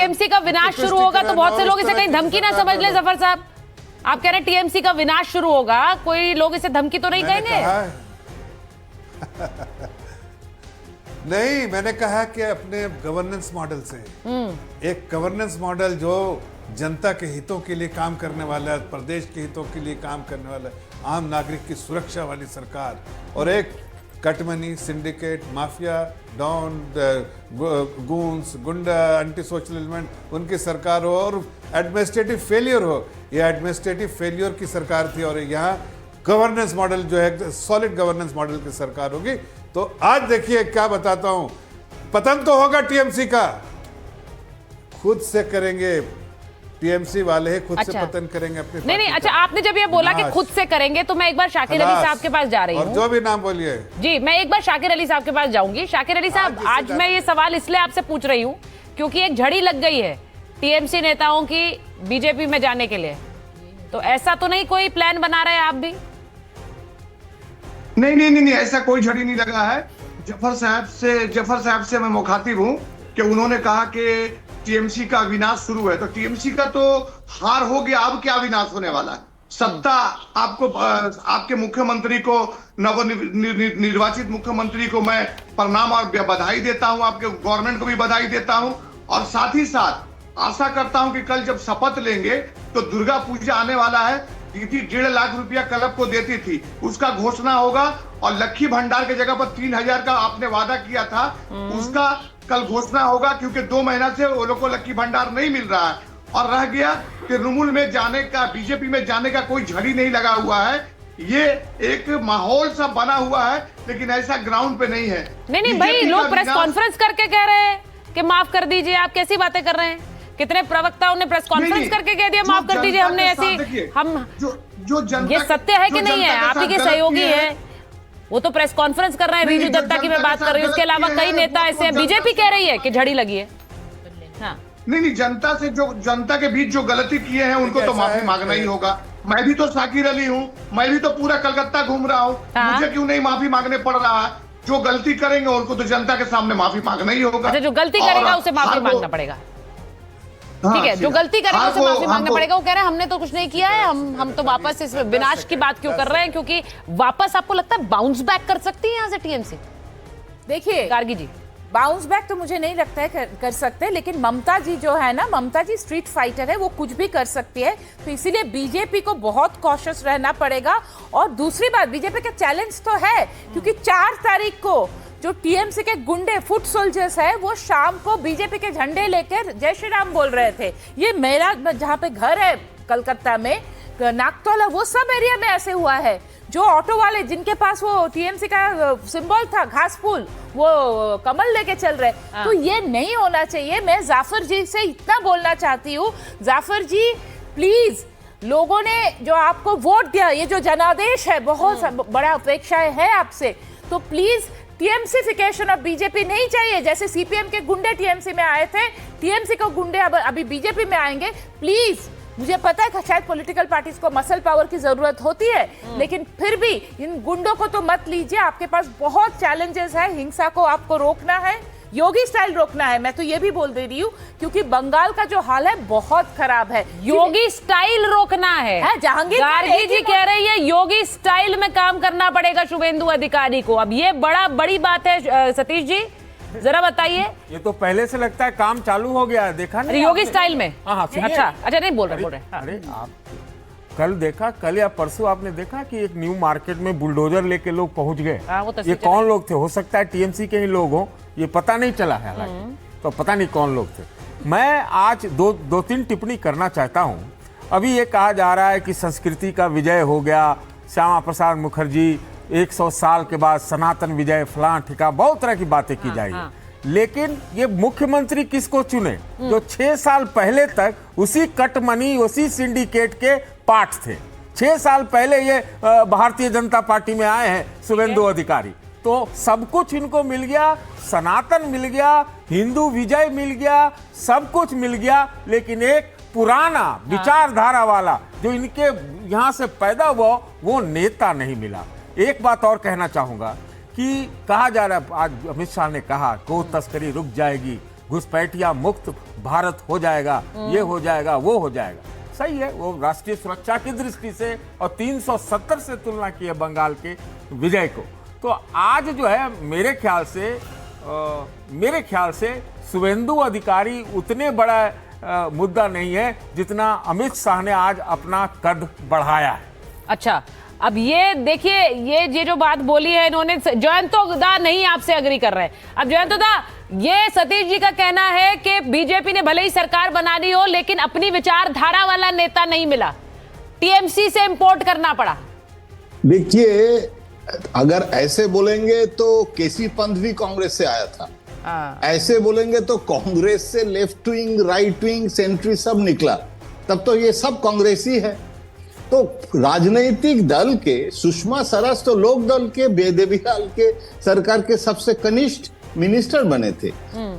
TMC का विनाश शुरू होगा तो बहुत से लोग इसे कहीं धमकी ना समझ ले। जफर साहब, आप कह रहे हैं टीएमसी का विनाश शुरू होगा, कोई लोग इसे धमकी तो नहीं कहेंगे? नहीं, मैंने कहा कि अपने गवर्नेंस मॉडल से एक गवर्नेंस मॉडल जो जनता के हितों के लिए काम करने वाला है, प्रदेश के हितों के लिए काम करने वाला है, आम नागरिक की सुरक्षा वाली सरकार, और एक cut money, syndicate, mafia, don, goons, गुंडा, एंटी सोशल एलिमेंट उनकी सरकार हो और एडमिनिस्ट्रेटिव फेलियर हो। यह एडमिनिस्ट्रेटिव फेलियर की सरकार थी और यहाँ गवर्नेंस मॉडल जो है सॉलिड गवर्नेंस मॉडल की सरकार होगी। तो आज देखिए क्या बताता हूं, पतन तो होगा टीएमसी का, खुद से करेंगे टीएमसी वाले, खुद से पतन करेंगे अपने। नहीं, अच्छा, आपने जब ये बोला कि खुद से करेंगे तो मैं एक बार शाकिर अली साहब के पास जा रही हूँ। और जो भी नाम बोलिए जी, मैं एक बार शाकिर अली साहब के पास जाऊंगी। शाकिर अली साहब, आज मैं ये सवाल इसलिए आपसे पूछ रही हूँ क्योंकि एक झड़ी लग गई है टीएमसी नेताओं की बीजेपी में जाने के लिए, तो ऐसा तो नहीं कोई प्लान बना रहे हैं आप भी? नहीं, ऐसा कोई झड़ी नहीं लगा है। जफर साहब से मैं मुखातिब हूं कि उन्होंने कहा कि टीएमसी का विनाश शुरू है, तो टीएमसी का तो हार हो गया, अब क्या विनाश होने वाला है? सत्ता आपको, आपके मुख्यमंत्री को, नवनिर्वाचित मुख्यमंत्री को मैं प्रणाम और बधाई देता हूं, आपके गवर्नमेंट को भी बधाई देता हूं, और साथ ही साथ आशा करता हूं कि कल जब शपथ लेंगे तो दुर्गा पूजा आने वाला है, 1.5 लाख रुपया क्लब को देती थी, उसका घोषणा होगा, और लक्ष्मी भंडार के जगह पर 3,000 का आपने वादा किया था, उसका कल घोषणा होगा, क्योंकि 2 महीना से वो लोग को लक्ष्मी भंडार नहीं मिल रहा है। और रह गया तृणमूल में जाने का, बीजेपी में जाने का कोई झड़ी नहीं लगा हुआ है, ये एक माहौल सा बना हुआ है, लेकिन ऐसा ग्राउंड पे नहीं है। नहीं भाई, लोग प्रेस कॉन्फ्रेंस करके कह रहे हैं कि माफ कर दीजिए, आप कैसी बातें कर रहे हैं? कितने प्रवक्ताओं ने प्रेस कॉन्फ्रेंस करके कह दिया माफ कर दीजिए, हमने ऐसी, हम जो ये सत्य है कि नहीं है? आप ही के सहयोगी है, वो तो प्रेस कॉन्फ्रेंस कर रहे हैं। रीजू दत्ता की मैं बात कर रही हूँ, उसके अलावा कई नेता ऐसे हैं। बीजेपी कह रही है कि झड़ी लगी है। हाँ, नहीं, जनता के बीच जो गलती किए हैं उनको तो माफी मांगना ही होगा। मैं भी तो शाकिर अली हूँ, मैं भी तो पूरा कलकत्ता घूम रहा हूँ, मुझे क्यों नहीं माफी मांगने पड़ रहा है? जो गलती करेंगे उनको तो जनता के सामने माफी मांगना ही होगा। अच्छा, जो गलती करेगा उसे माफी मांगना पड़ेगा, ठीक है? जो गलती करेगा उसे माफी मांगना पड़ेगा। वो कह रहे हैं हमने तो कुछ नहीं किया है, हम तो वापस इस विनाश की बात क्यों कर रहे हैं? क्योंकि वापस आपको लगता है बाउंस बैक कर सकती है यहाँ से टीएमसी? देखिए गार्गी जी, बाउंस बैक तो मुझे नहीं लगता है कर सकते, लेकिन ममता जी जो है ना, ममता जी स्ट्रीट फाइटर है, वो कुछ भी कर सकती है, तो इसीलिए बीजेपी को बहुत कॉशियस रहना पड़ेगा। और दूसरी बात, बीजेपी का चैलेंज तो है, क्योंकि 4 तारीख को जो टीएमसी के गुंडे, फुट सोल्जर्स है, वो शाम को बीजेपी के झंडे लेकर जय श्री राम बोल रहे थे। ये मेरा जहाँ पे घर है कलकत्ता में, नागतौला, वो सब एरिया में ऐसे हुआ है। जो ऑटो वाले जिनके पास वो टीएमसी का सिंबल था, घास फूल, वो कमल लेके चल रहे, तो ये नहीं होना चाहिए। मैं जाफर जी से इतना बोलना चाहती हूँ, जाफर जी प्लीज, लोगों ने जो आपको वोट दिया, ये जो जनादेश है, बहुत बड़ा अपेक्षाएं है आपसे, तो प्लीज टीएमसीफिकेशन ऑफ बीजेपी नहीं चाहिए। जैसे सीपीएम के गुंडे टीएमसी में आए थे, टीएमसी को गुंडे अभी बीजेपी में आएंगे। प्लीज, मुझे पता है कि शायद पॉलिटिकल पार्टीज को मसल पावर की जरूरत होती है, लेकिन फिर भी इन गुंडों को तो मत लीजिए। आपके पास बहुत चैलेंजेस है, हिंसा को आपको रोकना है, योगी स्टाइल रोकना है। मैं तो ये भी बोल दे रही हूँ, क्योंकि बंगाल का जो हाल है बहुत खराब है। योगी स्टाइल रोकना है, जहांगीर गार्गी जी कह रही है योगी स्टाइल में काम करना पड़ेगा शुभेंदु अधिकारी को। अब ये बड़ी बात है। सतीश जी जरा बताइए। ये तो पहले से लगता है काम चालू हो गया है, देखा नहीं? योगी स्टाइल में? हाँ, अच्छा नहीं बोल रहे। अरे आप कल देखा, कल या परसों आपने देखा कि एक न्यू मार्केट में बुलडोजर लेके लोग पहुंच गए। ये कौन लोग थे? हो सकता है टीएमसी के ही लोग हो, ये पता नहीं चला है, हालांकि तो पता नहीं कौन लोग थे। मैं आज दो तीन टिप्पणी करना चाहता हूं। अभी ये कहा जा रहा है कि संस्कृति का विजय हो गया, श्यामा प्रसाद मुखर्जी 100 साल के बाद सनातन विजय, फलां ठिका, बहुत तरह की बातें की जाएगी। लेकिन ये मुख्यमंत्री किसको चुने? जो 6 साल पहले तक उसी कटमनी, उसी सिंडिकेट के पार्ट थे। 6 साल पहले ये भारतीय जनता पार्टी में आए हैं शुभेंदु अधिकारी, तो सब कुछ इनको मिल गया, सनातन मिल गया, हिंदू विजय मिल गया, सब कुछ मिल गया, लेकिन एक पुराना विचारधारा वाला जो इनके यहाँ से पैदा हुआ वो नेता नहीं मिला। एक बात और कहना चाहूंगा कि कहा जा रहा है, आज अमित शाह ने कहा गो तस्करी रुक जाएगी, घुसपैठिया मुक्त भारत हो जाएगा, ये हो जाएगा, वो हो जाएगा। सही है, वो राष्ट्रीय सुरक्षा की दृष्टि से और 370 से तुलना की है बंगाल के विजय को। तो आज जो है मेरे ख्याल से शुभेंदु अधिकारी उतने बड़ा मुद्दा नहीं है जितना अमित शाह ने आज अपना कद बढ़ाया है। अच्छा, अब ये देखिए, ये जो बात बोली है इन्होंने, जयंतो दा नहीं आपसे अग्री कर रहे हैं। अब जयंतो दा, ये सतीश जी का कहना है कि बीजेपी ने भले ही सरकार बना दी हो लेकिन अपनी विचारधारा वाला नेता नहीं मिला, टीएमसी से इंपोर्ट करना पड़ा। देखिए, अगर ऐसे बोलेंगे तो केसी पंत भी कांग्रेस से आया था, ऐसे बोलेंगे तो कांग्रेस से लेफ्ट विंग, राइट विंग, सेंट्री सब निकला, तब तो ये सब कांग्रेसी है। तो राजनीतिक दल के सुषमा स्वराज तो लोक दल के बेदेविलाल के सरकार के सबसे कनिष्ठ मिनिस्टर बने थे।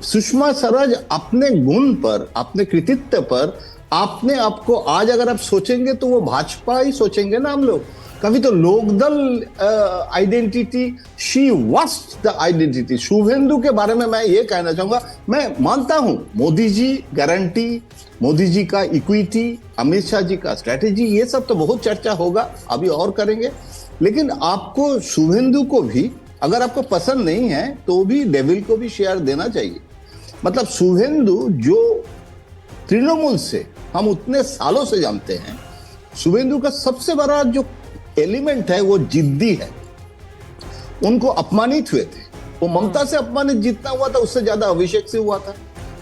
सुषमा स्वराज अपने गुण पर, अपने कृतित्व पर, अपने आप को आज अगर आप सोचेंगे तो वो भाजपा ही सोचेंगे ना हम लोग। कभी तो Lokdal identity, she was the identity. Suvendu के बारे में मैं ये कहना चाहूंगा, मैं मानता हूं मोदी जी गारंटी, मोदी जी का इक्विटी, अमित शाह जी का स्ट्रेटेजी, ये सब तो बहुत चर्चा होगा, अभी और करेंगे। लेकिन आपको शुभेंदु को भी अगर आपको पसंद नहीं है तो भी डेविल को भी शेयर देना चाहिए। मतलब शुभेंदु जो तृणमूल से हम उतने सालों से जानते हैं, शुभेंदु का सबसे बड़ा जो एलिमेंट है वो जिद्दी है। उनको अपमानित हुए थे, वो ममता से अपमानित जितना हुआ था उससे ज्यादा अभिषेक से हुआ था।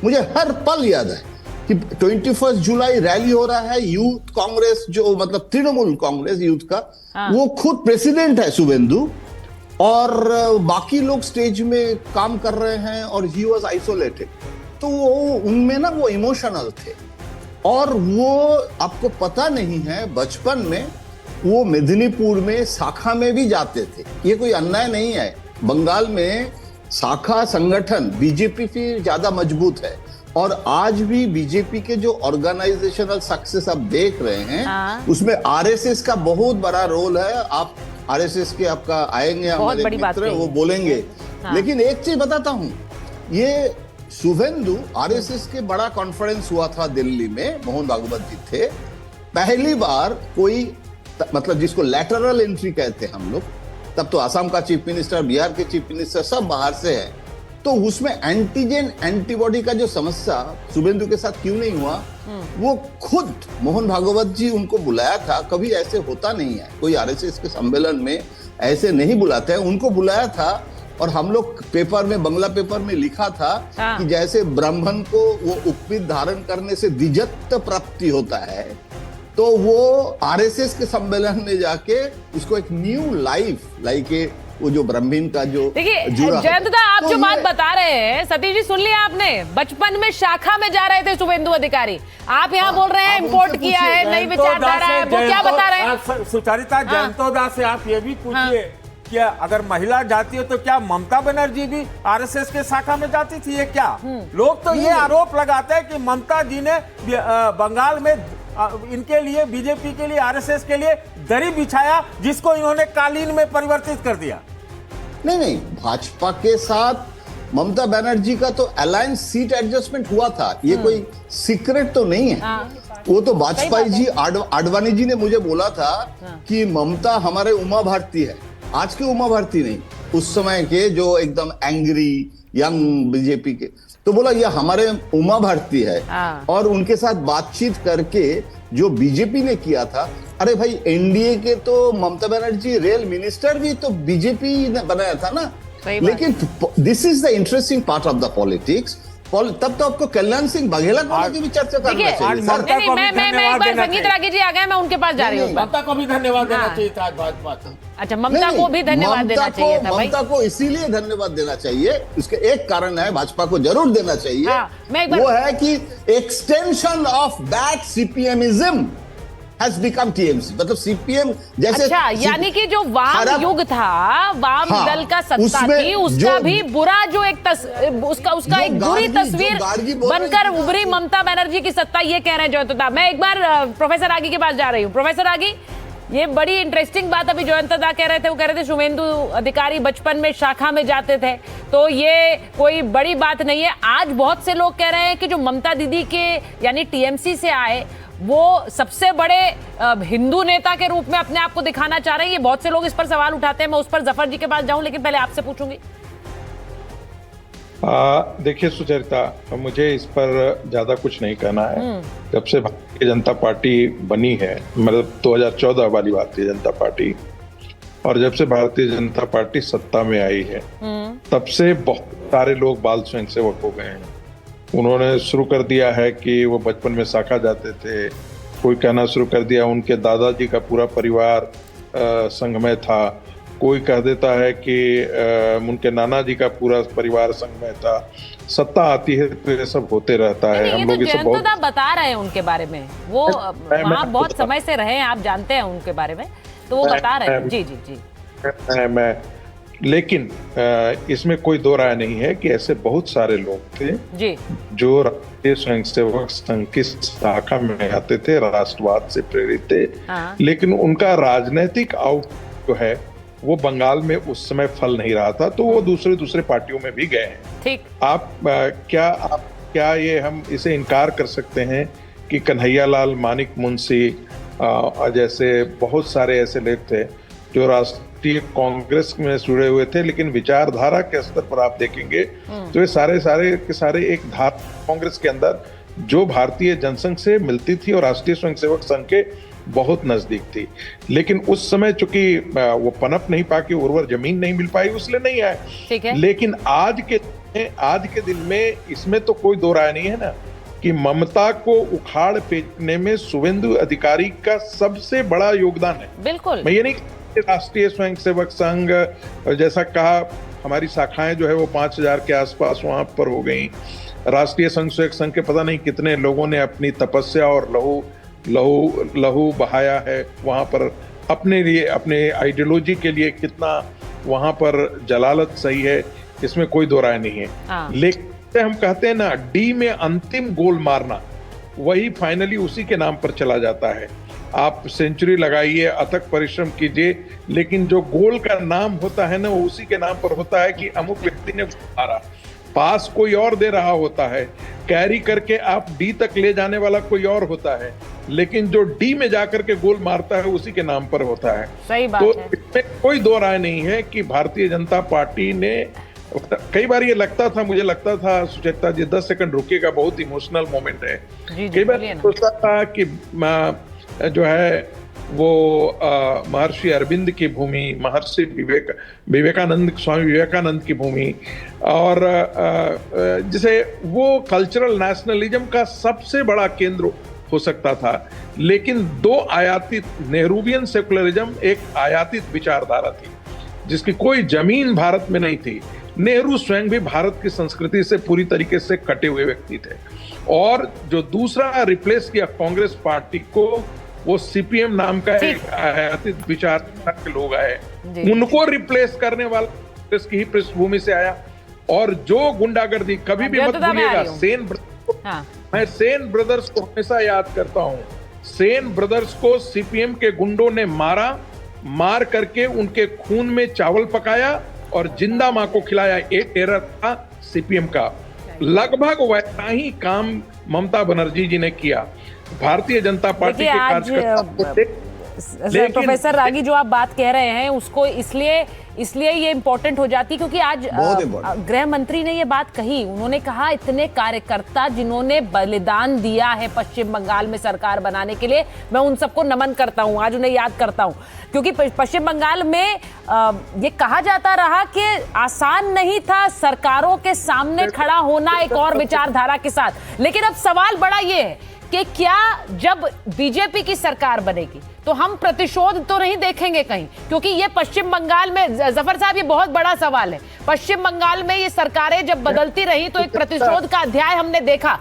मुझे हर पल याद है कि 21 जुलाई रैली हो रहा है, यूथ कांग्रेस जो मतलब तृणमूल कांग्रेस यूथ का, वो खुद प्रेसिडेंट है शुभेंदु, और बाकी लोग स्टेज में काम कर रहे हैं और ही वॉज आइसोलेटेड। तो वो उनमें ना वो इमोशनल थे, और वो आपको पता नहीं है बचपन में वो मेदिनीपुर में शाखा में भी जाते थे। ये कोई अन्याय नहीं है, बंगाल में शाखा संगठन बीजेपी से ज्यादा मजबूत है, और आज भी बीजेपी के जो ऑर्गेनाइजेशनल सक्सेस आप देख रहे हैं उसमें आरएसएस का बहुत बड़ा रोल है। आप आरएसएस के आपका आएंगे हमारे मित्र, वो बोलेंगे। लेकिन एक चीज बताता हूं, ये शुभेंदु आरएसएस के बड़ा कॉन्फ्रेंस हुआ था दिल्ली में, मोहन भागवत जी थे, पहली बार कोई मतलब जिसको लैटरल एंट्री कहते हैं हम लोग, तब तो असम का चीफ मिनिस्टर, बिहार के चीफ मिनिस्टर सब बाहर से है, तो उसमें एंटीजन एंटीबॉडी का जो समस्या शुभेंदु के साथ क्यों नहीं हुआ, वो खुद मोहन भागवत जी उनको बुलाया था। कभी ऐसे होता नहीं है, कोई आरएसएस के सम्मेलन में ऐसे नहीं बुलाते हैं, उनको बुलाया था। और हम लोग पेपर में, बंगला पेपर में लिखा था कि जैसे ब्राह्मण को वो उपवीत धारण करने से द्विजत्व प्राप्ति होता है, तो वो आरएसएस के सम्मेलन में जाके उसको एक न्यू लाइफ लाइक वो जो ब्राह्मण का जो देखिए जयंतदा, आप जो बात बता रहे हैं सतीश जी, सुन लिया आपने, बचपन में शाखा में जा रहे थे शुभेंदु अधिकारी, आप यहाँ बोल रहे हैं इंपोर्ट किया है, नई विचारधारा है, वो क्या बता रहे हैं? सुचरिता, जयंतोदा से आप ये भी पूछिए कि अगर महिला जाती है तो क्या ममता बनर्जी भी आरएसएस के शाखा में जाती थी? ये क्या लोग तो ये आरोप लगाते हैं कि ममता जी ने बंगाल में इनके लिए, बीजेपी के लिए, आरएसएस के लिए दरी बिछाया, जिसको इन्होंने कालीन में परिवर्तित कर दिया। नहीं, भाजपा के साथ ममता बनर्जी का तो अलायंस सीट एडजस्टमेंट हुआ था, ये कोई सीक्रेट तो नहीं है। वो तो वाजपेयी जी, आडवाणी जी ने मुझे बोला था कि ममता हमारे उमा भारती है, आज के उमा भारती नहीं, उस समय के जो एकदम एंग्री यंग बीजेपी के, तो बोला ये हमारे उमा भारती है। और उनके साथ बातचीत करके जो बीजेपी ने किया था, अरे भाई एनडीए के तो ममता बनर्जी रेल मिनिस्टर भी तो बीजेपी ने बनाया था ना। लेकिन this is the interesting part of the politics. तब तो आपको कल्याण सिंह बघेला को की भी चर्चा करना चाहिए। मैं एक बार संगीत रागी जी आ गए, मैं उनके पास जा रही हूँ। ममता को भी धन्यवाद देना चाहिए था भाजपा को। अच्छा, ममता को भी धन्यवाद देना चाहिए था भाई। ममता को इसीलिए धन्यवाद देना चाहिए, उसके एक कारण है, भाजपा को जरूर देना चाहिए, वो है कि extension of that CPMism has become TMC, मतलब सीपीएम जैसे। अच्छा, यानी कि जो वाम युग था, वाम दल का सत्ता थी, उसका भी बुरा जो एक उसका एक बुरी तस्वीर बनकर उभरी ममता बनर्जी की सत्ता, ये कह रहे हैं जयंतदा। मैं एक बार प्रोफेसर आगी के पास जा रही हूँ। प्रोफेसर आगी, ये बड़ी इंटरेस्टिंग बात अभी जयंत दा कह रहे थे, वो कह रहे थे शुभेंदु अधिकारी बचपन में शाखा में जाते थे, तो ये कोई बड़ी बात नहीं है। आज बहुत से लोग कह रहे हैं कि जो ममता दीदी के यानी टीएमसी से आए वो सबसे बड़े हिंदू नेता के रूप में अपने आप को दिखाना चाह रहे हैं। ये बहुत से लोग इस पर सवाल उठाते हैं, मैं उस पर जफर जी के पास जाऊं, लेकिन पहले आपसे पूछूंगी। देखिए सुचरिता, मुझे इस पर ज्यादा कुछ नहीं कहना है। जब से भारतीय जनता पार्टी बनी है, मतलब 2014 वाली भारतीय जनता पार्टी, और जब से भारतीय जनता पार्टी सत्ता में आई है, तब से बहुत सारे लोग बाल स्वयंसेवक हो गए हैं। उन्होंने शुरू कर दिया है कि वो बचपन में शाखा जाते थे, कोई कहना शुरू कर दिया उनके दादाजी का पूरा परिवार संघ में था, कोई कह देता है कि उनके नाना जी का पूरा परिवार संघ में था। सत्ता आती है तो ये सब होते रहता है। हम लोग ये बहुत बता रहे हैं उनके बारे में, वो वहाँ बहुत समय से रहे हैं, आप जानते हैं उनके बारे में, तो वो बता रहे हैं। जी जी जी। मैं लेकिन इसमें कोई दो राय नहीं है कि ऐसे बहुत सारे लोग थे जी जो राष्ट्रीय स्वयंसेवक संघ की शाखा में आते थे, राष्ट्रवाद से प्रेरित थे, लेकिन उनका राजनीतिक आउट जो है वो बंगाल में उस समय फल नहीं रहा था, तो वो दूसरे पार्टियों में भी गए हैं। ठीक। आप क्या ये हम इसे इनकार कर सकते हैं कि कन्हैयालाल मानिक मुंशी जैसे बहुत सारे ऐसे लोग थे जो राष्ट्रीय कांग्रेस में जुड़े हुए थे, लेकिन विचारधारा के स्तर पर आप देखेंगे तो ये सारे के सारे एक धारा कांग्रेस के अंदर जो भारतीय जनसंघ से मिलती थी और राष्ट्रीय स्वयंसेवक संघ के बहुत नजदीक थी। लेकिन उस समय चूंकि वो पनप नहीं पाके, उर्वर जमीन नहीं मिल पाई, उसलिए नहीं आए। ठीक है। लेकिन आज के दिन में इसमें तो कोई दो राय नहीं है ना कि ममता को उखाड़ फेंकने में शुभेंदु अधिकारी का सबसे बड़ा योगदान है। बिल्कुल। मैं ये नहीं राष्ट्रीय स्वयंसेवक संघ जैसा कहा, हमारी शाखाएं जो है वो 5000 के आसपास वहां पर हो गई। राष्ट्रीय स्वयंसेवक संघ के पता नहीं कितने लोगों ने अपनी तपस्या और लहू बहाया है वहां पर, अपने लिए, अपने आइडियोलॉजी के लिए कितना वहां पर जलालत सही है, इसमें कोई दो राय नहीं है। लेकिन हम कहते हैं ना, डी में अंतिम गोल मारना, वही फाइनली उसी के नाम पर चला जाता है। आप सेंचुरी लगाइए, अथक परिश्रम कीजिए, लेकिन जो गोल का नाम होता है ना, वो उसी के नाम पर होता है कि अमुक व्यक्ति ने मारा, पास कोई और दे रहा होता है, कैरी करके आप डी तक ले जाने वाला कोई और होता है, लेकिन जो डी में जाकर के गोल मारता है उसी के नाम पर होता है। सही बात तो है। इसमें कोई दो राय नहीं है कि भारतीय जनता पार्टी ने, कई बार ये लगता था, मुझे लगता था सुचेता जी 10 सेकंड रुकिएगा, बहुत इमोशनल मोमेंट है। कई बार सोचता था कि जो है वो महर्षि अरविंद की भूमि, महर्षि विवेकानंद, स्वामी विवेकानंद की भूमि, और जिसे वो कल्चरल नेशनलिज्म का सबसे बड़ा केंद्र हो सकता था। लेकिन दो आयातित, नेहरूवियन सेकुलरिज्म एक आयातित विचारधारा थी जिसकी कोई जमीन भारत में नहीं थी। नेहरू स्वयं भी भारत की संस्कृति से पूरी तरीके से कटे हुए व्यक्ति थे। और जो दूसरा रिप्लेस किया कांग्रेस पार्टी को, वो सीपीएम नाम का एक आयातित विचारधारा के लोग आए, उनको रिप्लेस करने वाला कांग्रेस की ही पृष्ठभूमि से आया। और जो गुंडागर्दी, कभी भी मत भूलिएगा, मैं सेन ब्रदर्स को हमेशा याद करता हूं। सेन ब्रदर्स को सीपीएम के गुंडों ने मार करके उनके खून में चावल पकाया और जिंदा मां को खिलाया। एक टेरर था सीपीएम का। लगभग वैसा ही काम ममता बनर्जी जी ने किया। भारतीय जनता पार्टी के कार्यकर्ता, प्रोफेसर रागी जो आप बात कह रहे हैं उसको इसलिए ये इम्पोर्टेंट हो जाती क्योंकि आज गृह मंत्री ने ये बात कही। उन्होंने कहा इतने कार्यकर्ता जिन्होंने बलिदान दिया है पश्चिम बंगाल में सरकार बनाने के लिए, मैं उन सबको नमन करता हूं, आज उन्हें याद करता हूं। क्योंकि पश्चिम बंगाल में ये कहा जाता रहा कि आसान नहीं था सरकारों के सामने खड़ा होना एक और विचारधारा के साथ। लेकिन अब सवाल बड़ा ये है कि क्या जब बीजेपी की सरकार बनेगी तो हम प्रतिशोध तो नहीं देखेंगे कहीं, क्योंकि ये पश्चिम बंगाल में, जफर साहब, ये बहुत बड़ा सवाल है। पश्चिम बंगाल में ये सरकारें जब बदलती रही तो एक प्रतिशोध का अध्याय हमने देखा।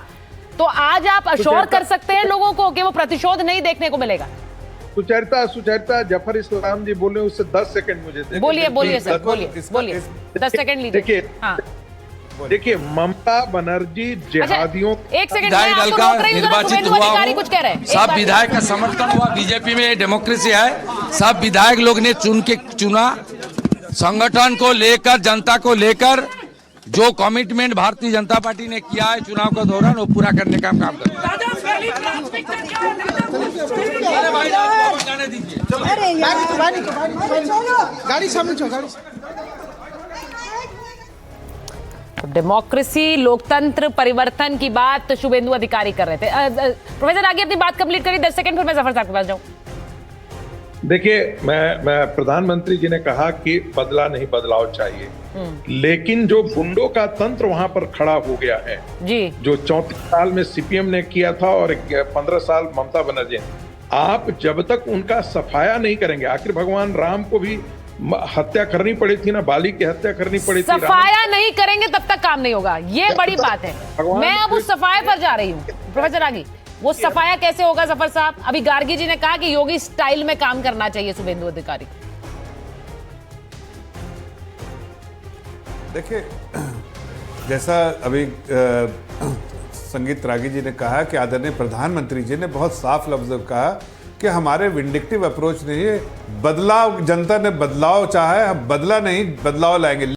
तो आज आप अश्योर कर सकते हैं लोगों को कि वो प्रतिशोध नहीं देखने को मिलेगा? सुचरिता, जफर इस्लाम जी बोले, उससे 10 सेकंड मुझे बोलिए सर, बोलिए 10 सेकंड लीजिए। देखिए, देखिए, ममता बनर्जी जिहादियों एक सेकंड विधायक दल का निर्वाचित हुआ हो, कुछ कह रहे हैं, सब विधायक का समर्थन हुआ। बीजेपी में डेमोक्रेसी है, सब विधायक लोग ने चुना। संगठन को लेकर, जनता को लेकर जो कमिटमेंट भारतीय जनता पार्टी ने किया है चुनाव के दौरान, वो पूरा करने का काम कर रहे हैं। डेमोक्रेसी, लोकतंत्र, परिवर्तन की बात शुभेंदु अधिकारी कर रहे थे। प्रोफेसर आगे अपनी बात कंप्लीट करिए, 10 सेकंड, फिर मैं जफर साहब के पास जाऊं। देखिए, मैं प्रधानमंत्री जी ने कहा कि बदला नहीं, बदलाव चाहिए, लेकिन जो गुंडों का तंत्र वहां पर खड़ा हो गया है जी, जो 34 साल में सीपीएम ने किया था और 15 साल ममता बनर्जी, आप जब तक उनका सफाया नहीं करेंगे, आखिर भगवान राम को भी हत्या करनी पड़ी थी ना, बाली की हत्या करनी पड़ी थी। सफाया नहीं करेंगे तब तक काम नहीं होगा, ये बड़ी बात है। मैं अब उस सफाया पर जा रही हूँ। प्रोफेसर आगी, वो सफाया कैसे होगा जफर साहब? अभी गार्गी जी ने कहा कि योगी स्टाइल में काम करना चाहिए शुभेंदु अधिकारी। देखिए, जैसा अभी संगीत रागी जी ने कहा कि आदरणीय प्रधानमंत्री जी ने बहुत साफ लफ्ज़ों में कहा कि हमारे विंडिक्टिव अप्रोच नहीं है, बदलाव, जनता ने बदलाव चाहा है, हम बदला नहीं बदलाव लाएंगे।